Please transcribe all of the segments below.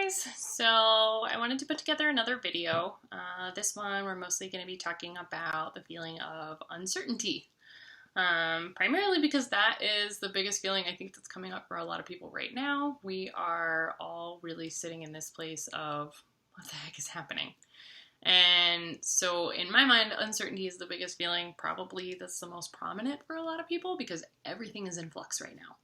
guys! So I wanted to put together another video. This one we're mostly going to be talking about the feeling of uncertainty. Primarily because that is the biggest feeling I think that's coming up for a lot of people right now. We are all really sitting in this place of what the heck is happening? And so in my mind, uncertainty is the biggest feeling, probably that's the most prominent for a lot of people because everything is in flux right now.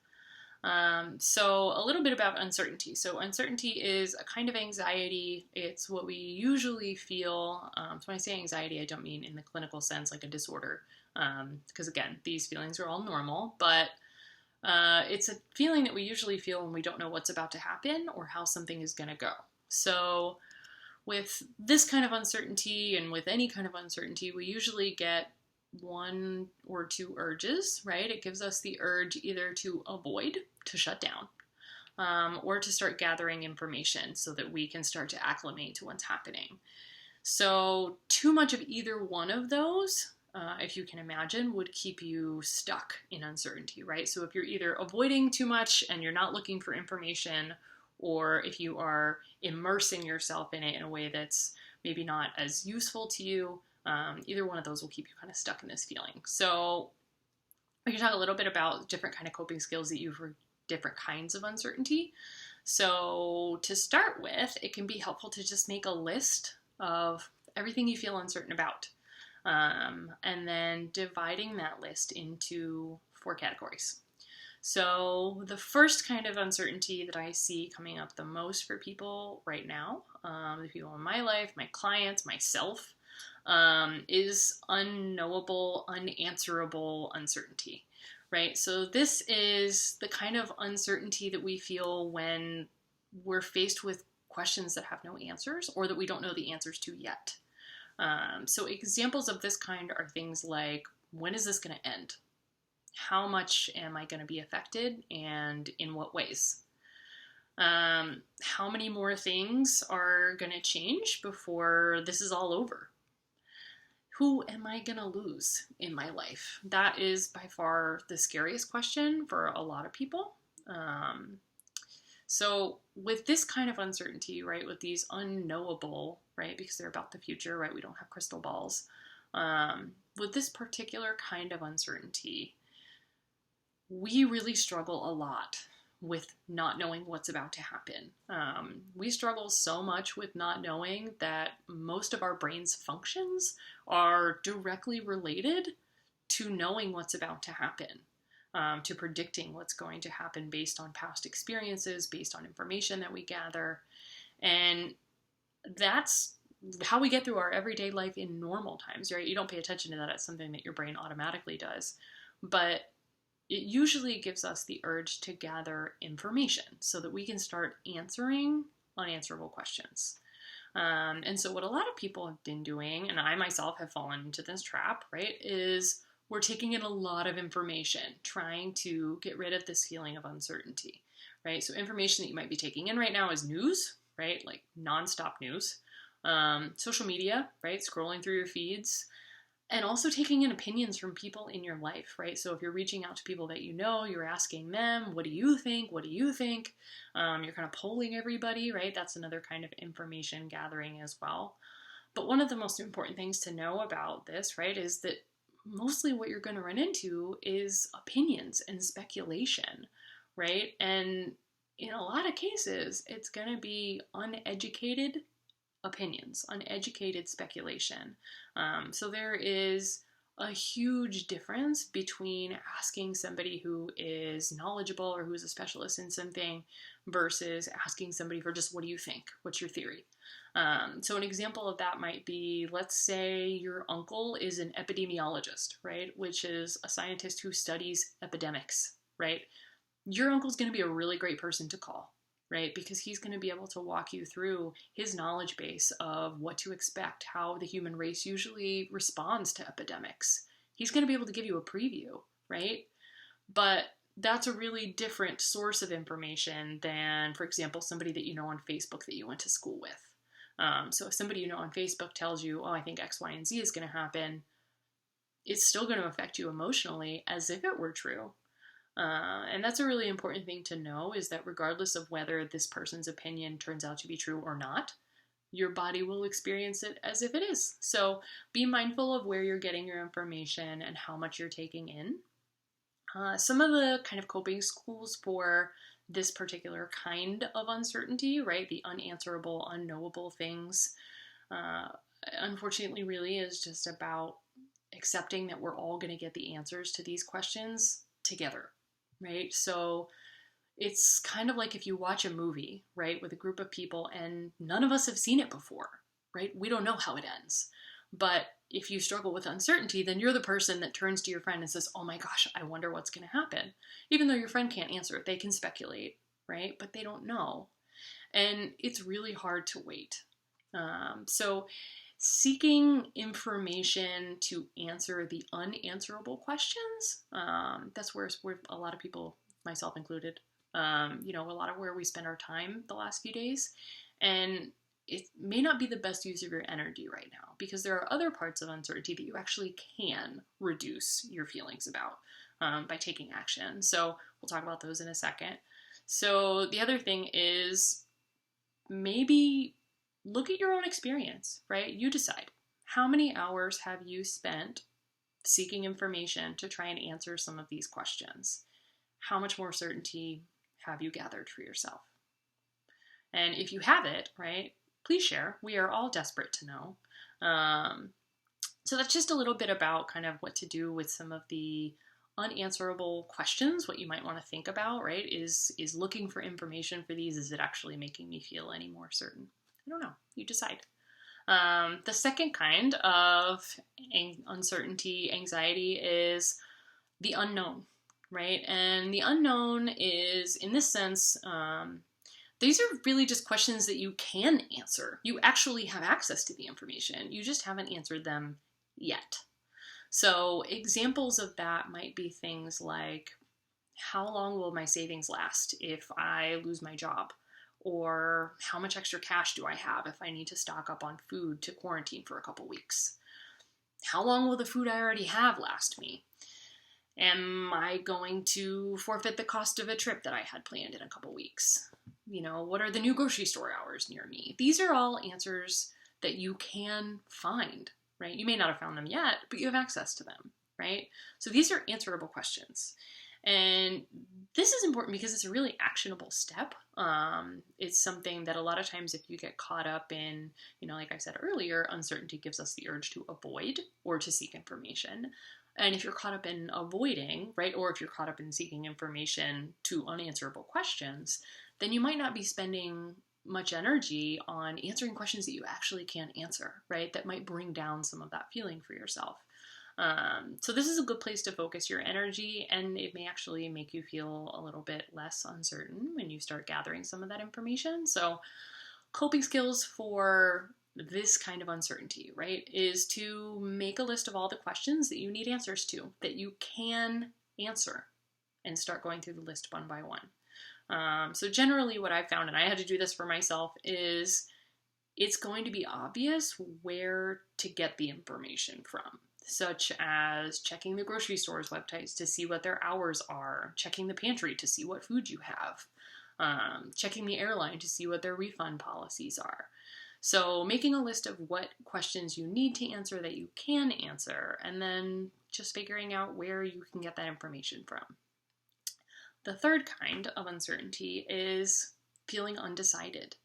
So a little bit about uncertainty. So uncertainty is a kind of anxiety. It's what we usually feel. So when I say anxiety, I don't mean in the clinical sense like a disorder, because again, these feelings are all normal, but it's a feeling that we usually feel when we don't know what's about to happen or how something is going to go. So with this kind of uncertainty and with any kind of uncertainty, we usually get one or two urges, right? It gives us the urge either to avoid, to shut down, or to start gathering information so that we can start to acclimate to what's happening. So too much of either one of those, if you can imagine, would keep you stuck in uncertainty, right? So if you're either avoiding too much and you're not looking for information, or if you are immersing yourself in it in a way that's maybe not as useful to you, either one of those will keep you kind of stuck in this feeling. So we can talk a little bit about different kind of coping skills that you use for different kinds of uncertainty. So to start with, it can be helpful to just make a list of everything you feel uncertain about, and then dividing that list into 4 categories. So the first kind of uncertainty that I see coming up the most for people right now, the people in my life, my clients, myself, is unknowable, unanswerable uncertainty, right? So this is the kind of uncertainty that we feel when we're faced with questions that have no answers or that we don't know the answers to yet. So examples of this kind are things like, when is this going to end? How much am I going to be affected and in what ways? How many more things are going to change before this is all over? Who am I going to lose in my life? That is by far the scariest question for a lot of people. So with this kind of uncertainty, right, with these unknowable, right, because they're about the future, right, we don't have crystal balls. With this particular kind of uncertainty, we really struggle a lot with not knowing what's about to happen. We struggle so much with not knowing that most of our brain's functions are directly related to knowing what's about to happen, to predicting what's going to happen based on past experiences, based on information that we gather. And that's how we get through our everyday life in normal times, right? You don't pay attention to that. It's something that your brain automatically does. But it usually gives us the urge to gather information so that we can start answering unanswerable questions. And so what a lot of people have been doing, and I myself have fallen into this trap, right, is we're taking in a lot of information, trying to get rid of this feeling of uncertainty, right? So information that you might be taking in right now is news, right, like nonstop news, social media, right, scrolling through your feeds, and also taking in opinions from people in your life, right? So if you're reaching out to people that you know, you're asking them, what do you think? What do you think? You're kind of polling everybody, right? That's another kind of information gathering as well. But one of the most important things to know about this, right, is that mostly what you're going to run into is opinions and speculation, right? And in a lot of cases, it's going to be uneducated opinions, uneducated speculation. So there is a huge difference between asking somebody who is knowledgeable or who's a specialist in something versus asking somebody for just, what do you think? What's your theory? So an example of that might be, let's say your uncle is an epidemiologist, right? Which is a scientist who studies epidemics, right? Your uncle's going to be a really great person to call, right? Because he's going to be able to walk you through his knowledge base of what to expect, how the human race usually responds to epidemics. He's going to be able to give you a preview, right? But that's a really different source of information than, for example, somebody that you know on Facebook that you went to school with. So if somebody you know on Facebook tells you, oh, I think X, Y, and Z is going to happen, it's still going to affect you emotionally as if it were true. And that's a really important thing to know, is that regardless of whether this person's opinion turns out to be true or not, your body will experience it as if it is. So be mindful of where you're getting your information and how much you're taking in. Some of the kind of coping skills for this particular kind of uncertainty, right? The unanswerable, unknowable things, unfortunately, really is just about accepting that we're all going to get the answers to these questions together, right? So it's kind of like if you watch a movie, right, with a group of people and none of us have seen it before, right? We don't know how it ends. But if you struggle with uncertainty, then you're the person that turns to your friend and says, oh my gosh, I wonder what's going to happen. Even though your friend can't answer it, they can speculate, right? But they don't know. And it's really hard to wait. So seeking information to answer the unanswerable questions, that's where a lot of people, myself included, a lot of where we spend our time the last few days. And it may not be the best use of your energy right now, because there are other parts of uncertainty that you actually can reduce your feelings about by taking action. So we'll talk about those in a second. So the other thing is maybe look at your own experience, right? You decide. How many hours have you spent seeking information to try and answer some of these questions? How much more certainty have you gathered for yourself? And if you have it, right, please share. We are all desperate to know. So that's just a little bit about kind of what to do with some of the unanswerable questions. What you might want to think about, right, is looking for information for these. Is it actually making me feel any more certain? I don't know. You decide. The second kind of uncertainty, anxiety, is the unknown, right? And the unknown is, in this sense, these are really just questions that you can answer. You actually have access to the information. You just haven't answered them yet. So examples of that might be things like, how long will my savings last if I lose my job? Or how much extra cash do I have if I need to stock up on food to quarantine for a couple weeks? How long will the food I already have last me? Am I going to forfeit the cost of a trip that I had planned in a couple weeks? What are the new grocery store hours near me? These are all answers that you can find, right? You may not have found them yet, but you have access to them, right? So these are answerable questions. And this is important because it's a really actionable step. It's something that a lot of times if you get caught up in, like I said earlier, uncertainty gives us the urge to avoid or to seek information. And if you're caught up in avoiding, right, or if you're caught up in seeking information to unanswerable questions, then you might not be spending much energy on answering questions that you actually can't answer, right? That might bring down some of that feeling for yourself. So this is a good place to focus your energy, and it may actually make you feel a little bit less uncertain when you start gathering some of that information. So coping skills for this kind of uncertainty, right, is to make a list of all the questions that you need answers to, that you can answer, and start going through the list one by one. So generally what I've found, and I had to do this for myself, is it's going to be obvious where to get the information from, such as checking the grocery store's websites to see what their hours are, checking the pantry to see what food you have, checking the airline to see what their refund policies are. So making a list of what questions you need to answer that you can answer, and then just figuring out where you can get that information from. The third kind of uncertainty is feeling undecided.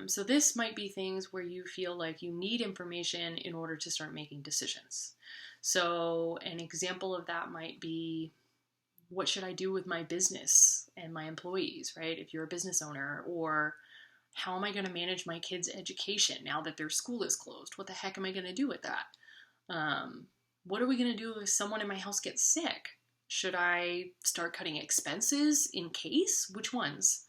So this might be things where you feel like you need information in order to start making decisions. So an example of that might be, what should I do with my business and my employees, right? If you're a business owner, or how am I going to manage my kids' education now that their school is closed? What the heck am I going to do with that? What are we going to do if someone in my house gets sick? Should I start cutting expenses in case? Which ones?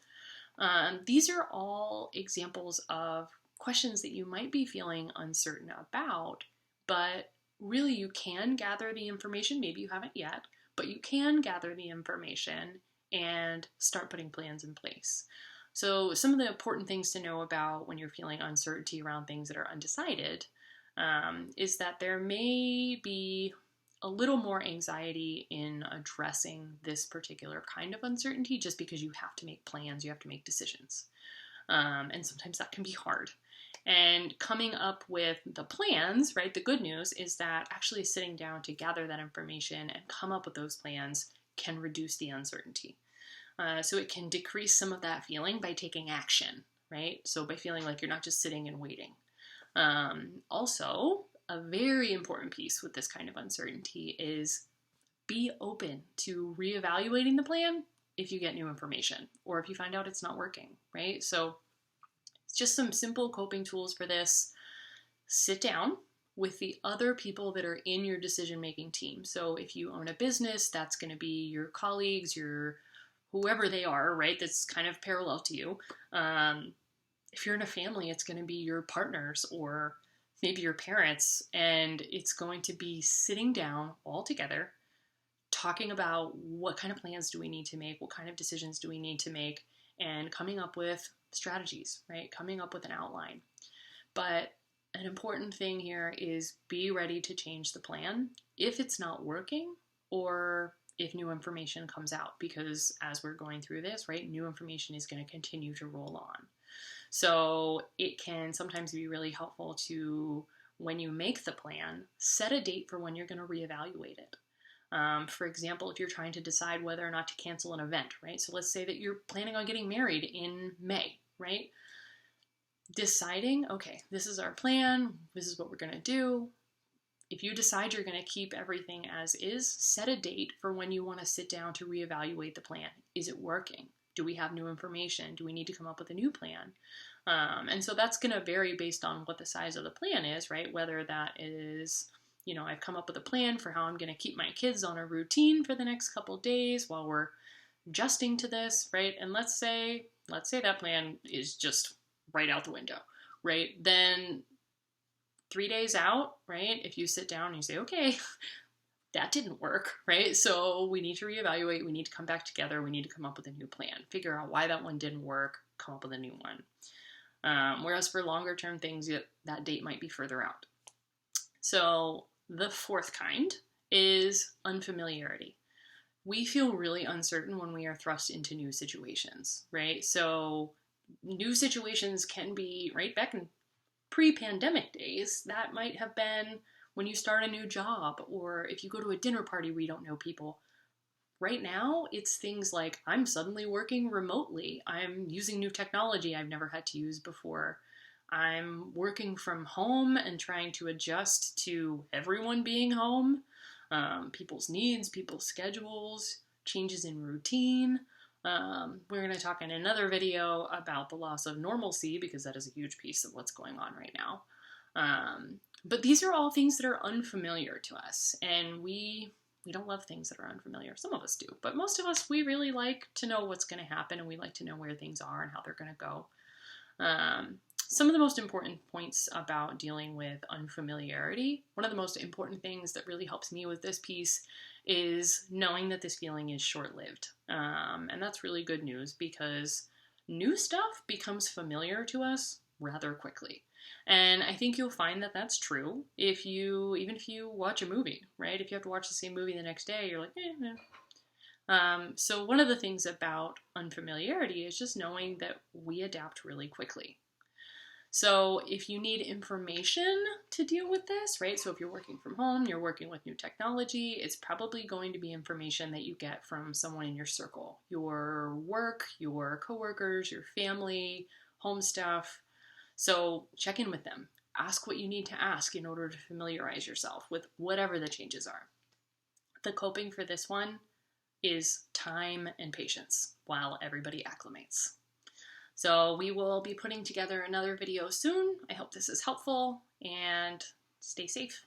These are all examples of questions that you might be feeling uncertain about, but really you can gather the information. Maybe you haven't yet, but you can gather the information and start putting plans in place. So some of the important things to know about when you're feeling uncertainty around things that are undecided is that there may be a little more anxiety in addressing this particular kind of uncertainty just because you have to make plans, you have to make decisions. And sometimes that can be hard. And coming up with the plans, right? The good news is that actually sitting down to gather that information and come up with those plans can reduce the uncertainty. So it can decrease some of that feeling by taking action, right? So by feeling like you're not just sitting and waiting. Also, a very important piece with this kind of uncertainty is be open to reevaluating the plan if you get new information or if you find out it's not working, right? So it's just some simple coping tools for this. Sit down with the other people that are in your decision-making team. So if you own a business, that's going to be your colleagues, your whoever they are, right? That's kind of parallel to you. If you're in a family, it's going to be your partners or maybe your parents, and it's going to be sitting down all together, talking about what kind of plans do we need to make, what kind of decisions do we need to make, and coming up with strategies, right? Coming up with an outline. But an important thing here is be ready to change the plan if it's not working or if new information comes out, because as we're going through this, right, new information is going to continue to roll on. So it can sometimes be really helpful to, when you make the plan, set a date for when you're going to reevaluate it. For example, if you're trying to decide whether or not to cancel an event, right? So let's say that you're planning on getting married in May, right? Deciding, okay, this is our plan, this is what we're going to do. If you decide you're going to keep everything as is, set a date for when you want to sit down to reevaluate the plan. Is it working? Do we have new information? Do we need to come up with a new plan? And so that's going to vary based on what the size of the plan is, right? Whether that is, I've come up with a plan for how I'm going to keep my kids on a routine for the next couple days while we're adjusting to this, right? And let's say that plan is just right out the window, right? Then 3 days out, right? If you sit down and you say, okay, that didn't work, right? So we need to reevaluate. We need to come back together. We need to come up with a new plan, figure out why that one didn't work, come up with a new one. Whereas for longer term things, that date might be further out. So the fourth kind is unfamiliarity. We feel really uncertain when we are thrust into new situations, right? So new situations can be, right, back in pre-pandemic days, that might have been when you start a new job, or if you go to a dinner party where you don't know people. Right now, it's things like I'm suddenly working remotely. I'm using new technology I've never had to use before. I'm working from home and trying to adjust to everyone being home, people's needs, people's schedules, changes in routine. We're going to talk in another video about the loss of normalcy, because that is a huge piece of what's going on right now. But these are all things that are unfamiliar to us, and we don't love things that are unfamiliar. Some of us do, but most of us, we really like to know what's going to happen, and we like to know where things are and how they're going to go. Some of the most important points about dealing with unfamiliarity, one of the most important things that really helps me with this piece is knowing that this feeling is short-lived. And that's really good news, because new stuff becomes familiar to us rather quickly. And I think you'll find that that's true even if you watch a movie, right? If you have to watch the same movie the next day, you're like, So one of the things about unfamiliarity is just knowing that we adapt really quickly. So if you need information to deal with this, right? So if you're working from home, you're working with new technology, it's probably going to be information that you get from someone in your circle, your work, your coworkers, your family, home staff. So check in with them. Ask what you need to ask in order to familiarize yourself with whatever the changes are. The coping for this one is time and patience while everybody acclimates. So we will be putting together another video soon. I hope this is helpful, and stay safe.